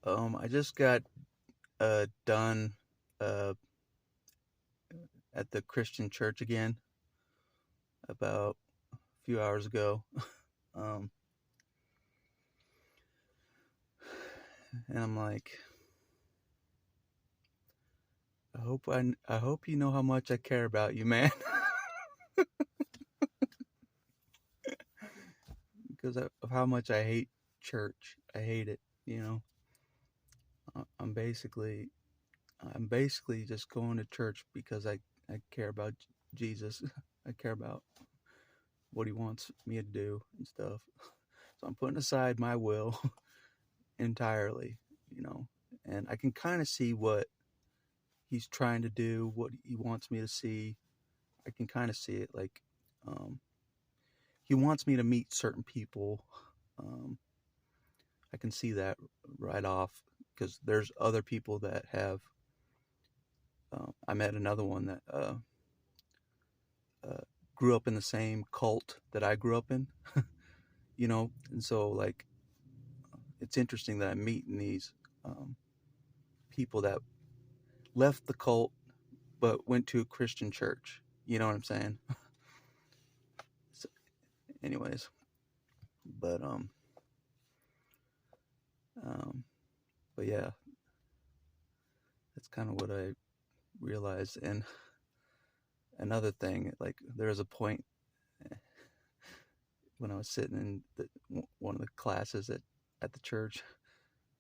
I just got done uh at the Christian church again about a few hours ago. Um, and I'm like, I hope you know how much I care about you, man, because of how much I hate church. I hate it. You know, I'm basically just going to church because I care about Jesus. I care about what he wants me to do and stuff. So I'm putting aside my will entirely, you know, and I can kind of see what he's trying to do, what he wants me to see. I can kind of see it like um, he wants me to meet certain people. Um, I can see that right off because there's other people that have. I met another one that uh, grew up in the same cult that I grew up in, you know, and so like it's interesting that I'm meeting these um, people that left the cult but went to a Christian church. You know what I'm saying? So, anyways, but um, but yeah, that's kind of what I realized. And another thing, like there was a point when I was sitting in one of the classes at the church.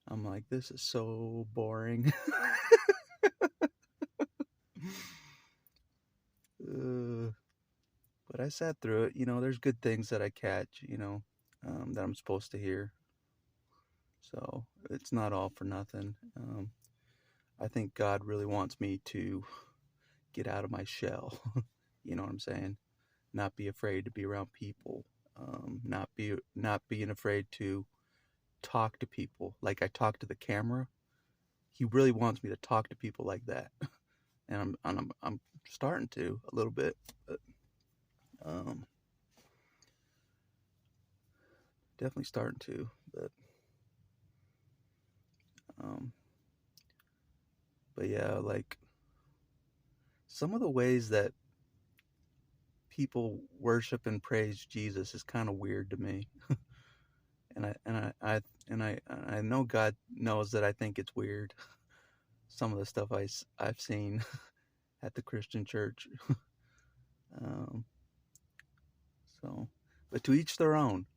I'm like, this is so boring. uh, but I sat through it. You know, there's good things that I catch. You know, that I'm supposed to hear. So it's not all for nothing. I think God really wants me to get out of my shell. You know what I'm saying? Not be afraid to be around people. Not being afraid to talk to people like I talk to the camera. He really wants me to talk to people like that, and I'm starting to a little bit, but um, definitely starting to. Um, but yeah, like some of the ways that people worship and praise Jesus is kind of weird to me, and I know God knows that I think it's weird. Some of the stuff I've seen at the Christian church. Um, so, but to each their own.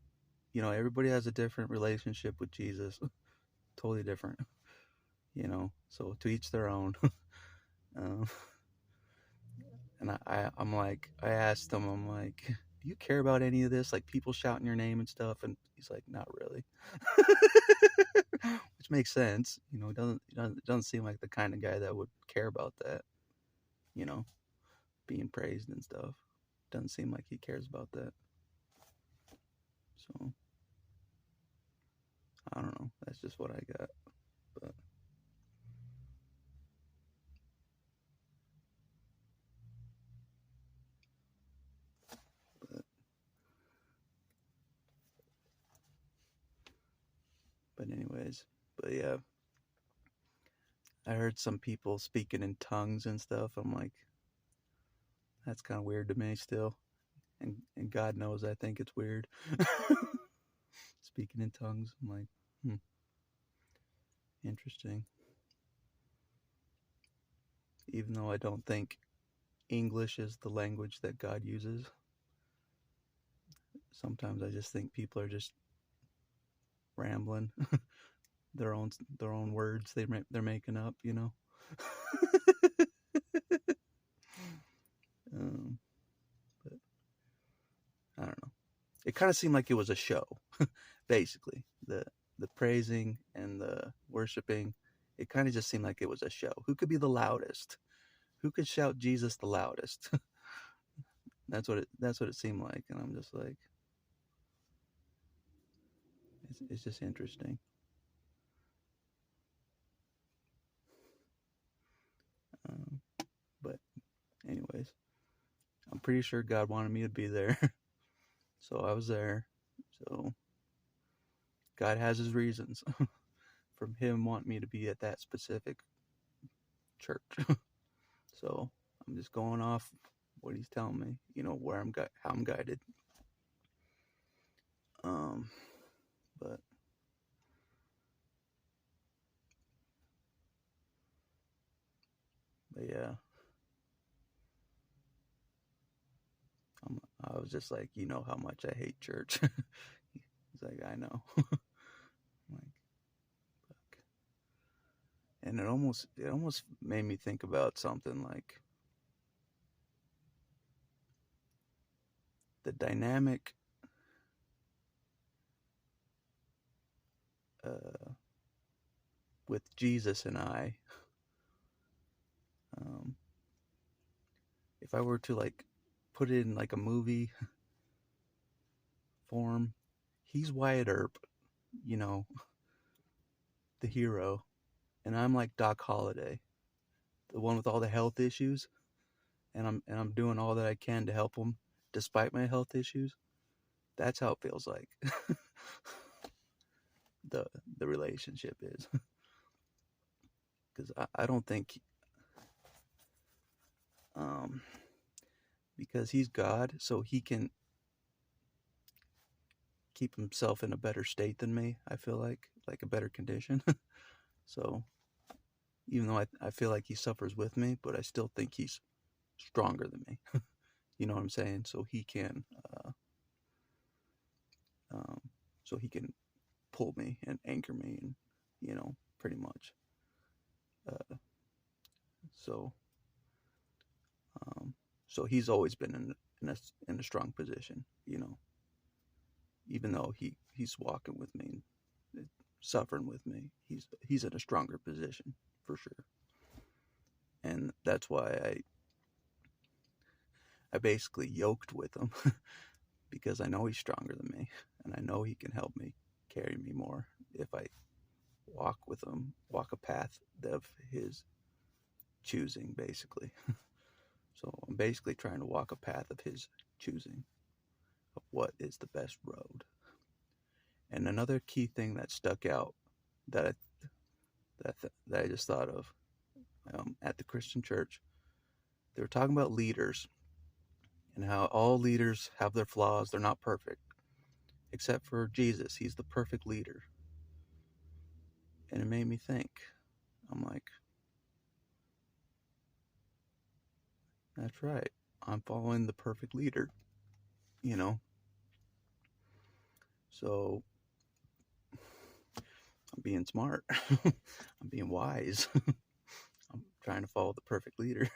You know, everybody has a different relationship with Jesus, totally different. You know, so to each their own. um, and I'm like, I asked him, I'm like, do you care about any of this? Like people shouting your name and stuff? And he's like, not really. Which makes sense. You know, it doesn't seem like the kind of guy that would care about that. You know, being praised and stuff. Doesn't seem like he cares about that. So I don't know. That's just what I got. But but but anyways. But yeah, I heard some people speaking in tongues and stuff. I'm like, that's kind of weird to me still. And God knows I think it's weird. Speaking in tongues. I'm like, interesting. Even though I don't think English is the language that God uses, sometimes I just think people are just rambling their own words they're making up, you know. um, but I don't know. It kind of seemed like it was a show, basically. The praising and the worshiping, it kind of just seemed like it was a show. Who could be the loudest? Who could shout Jesus the loudest? That's what it seemed like, and I'm just like, it's just interesting. Um, but anyways, I'm pretty sure God wanted me to be there, so I was there. So God has His reasons from him wanting me to be at that specific church. So I'm just going off what he's telling me, where how I'm guided. Um, but yeah, I was just like, how much I hate church. He's like, I know. I'm like, fuck. And it almost made me think about something like the dynamic uh, with Jesus and I. Um, if I were to like put it in like a movie form, he's Wyatt Earp, you know, the hero, and I'm like Doc Holliday, the one with all the health issues, and I'm doing all that I can to help him despite my health issues. That's how it feels like. the the relationship is, because I don't think um because he's God, so he can keep himself in a better state than me. I feel like a better condition. So even though I feel like he suffers with me, but I still think he's stronger than me. You know what I'm saying? Um, so he can pull me and anchor me, and pretty much. Uh, so um, so he's always been in a strong position. Even though he's walking with me, and suffering with me, he's in a stronger position for sure. And that's why I basically yoked with him because I know he's stronger than me, and I know he can help me carry me more if I walk a path of his choosing, basically. So I'm basically trying to walk a path of his choosing of what is the best road. And another key thing that stuck out that that I just thought of at the Christian church, they were talking about leaders and how all leaders have their flaws. They're not perfect, except for Jesus. He's the perfect leader. And it made me think. I'm like, that's right. I'm following the perfect leader, you know? So I'm being smart. I'm being wise. I'm trying to follow the perfect leader,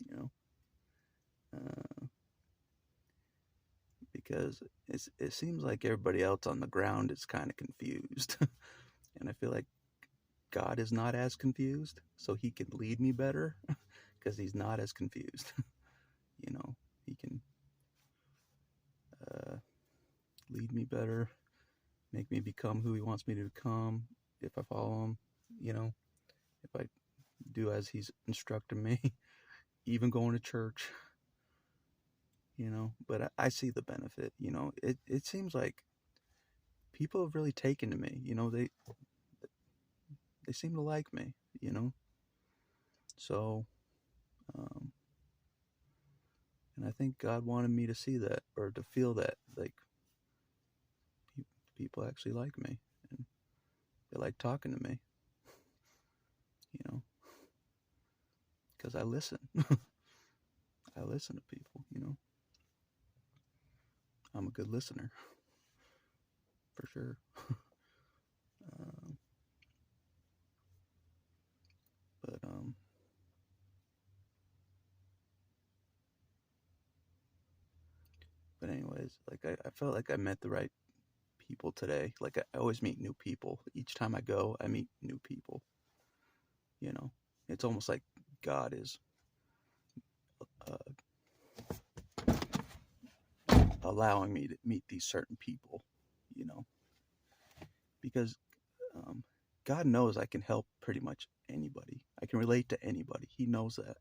you know? Uh, because it seems like everybody else on the ground is kind of confused. And I feel like God is not as confused, so he can lead me better because he's not as confused. He can uh, lead me better, make me become who he wants me to become if I follow him, if I do as he's instructed me, even going to church, but I see the benefit. It seems like people have really taken to me. They seem to like me. So um, and I think God wanted me to see that, or to feel that, like people actually like me, and they like talking to me, you know, because I listen. I listen to people. I'm a good listener, for sure. um, but anyways, like I felt like I met the right people today. Like I always meet new people. Each time I go, I meet new people. You know, it's almost like God is uh, allowing me to meet these certain people. You know, because um, God knows I can help pretty much anybody. I can relate to anybody. He knows that.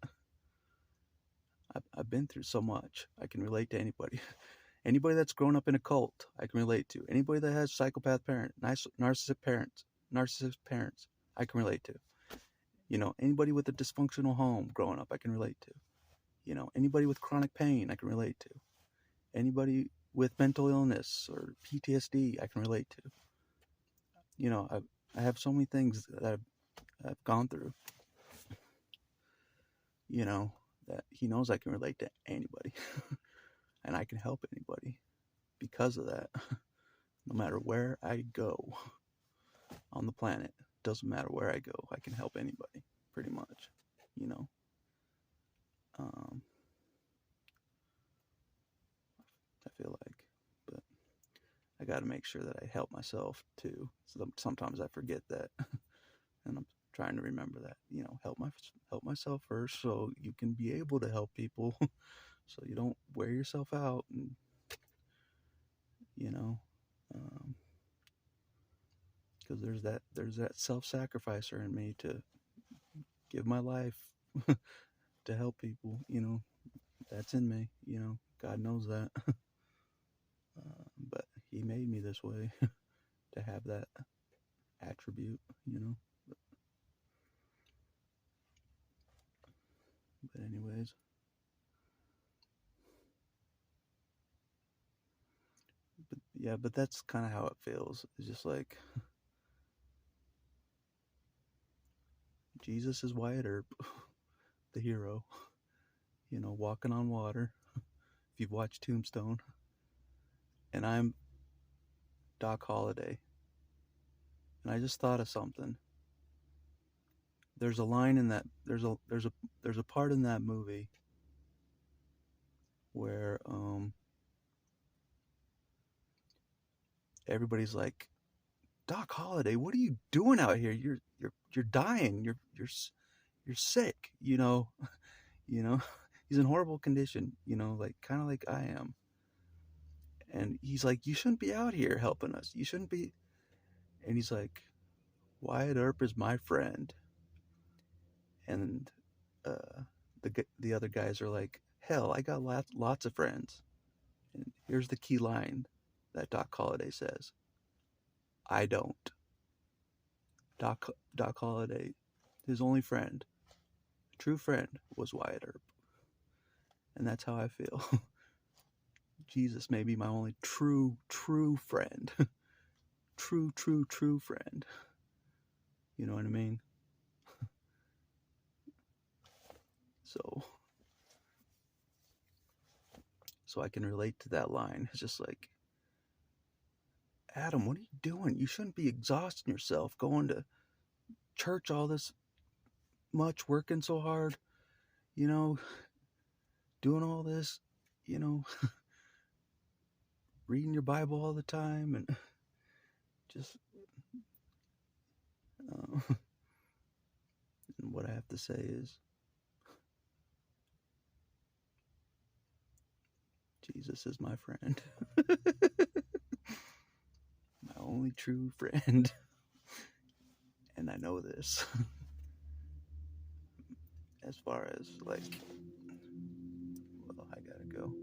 I've been through so much. I can relate to anybody. Anybody that's grown up in a cult, I can relate to. Anybody that has psychopath parents, nice narcissistic parents, narcissistic parents, I can relate to. Anybody with a dysfunctional home growing up, I can relate to. Anybody with chronic pain, I can relate to. Anybody with mental illness or PTSD, I can relate to. I have so many things that I've gone through, that he knows I can relate to anybody and I can help anybody because of that. No matter where I go on the planet, doesn't matter where I go, I can help anybody pretty much, um, I feel like, but I got to make sure that I help myself too. So sometimes I forget that, and I'm trying to remember that. Help myself first, so you can be able to help people, so you don't wear yourself out, and because there's that self-sacrificer in me to give my life to help people. That's in me. God knows that. But He made me this way to have that attribute. But anyways, but that's kind of how it feels. It's just like Jesus is Wyatt Earp, the hero. Walking on water. If you've watched Tombstone, and I'm Doc Holliday, and I just thought of something. There's a line in that. There's a part in that movie where everybody's like, Doc Holliday, what are you doing out here? You're dying. You're sick. He's in horrible condition. Like kind of like I am. And he's like, you shouldn't be out here helping us. You shouldn't be. And he's like, Wyatt Earp is my friend. And the other guys are like, hell, I got lots of friends. And here's the key line that Doc Holliday says: I don't. Doc Holliday, his only friend, true friend, was Wyatt Earp. And that's how I feel. Jesus may be my only true friend. true friend. You know what I mean? So I can relate to that line. It's just like, Adam, what are you doing? You shouldn't be exhausting yourself going to church all this much, working so hard, doing all this, reading your Bible all the time, and just and what I have to say is, Jesus is my friend. My only true friend. And I know this. As far as like, well, I gotta go.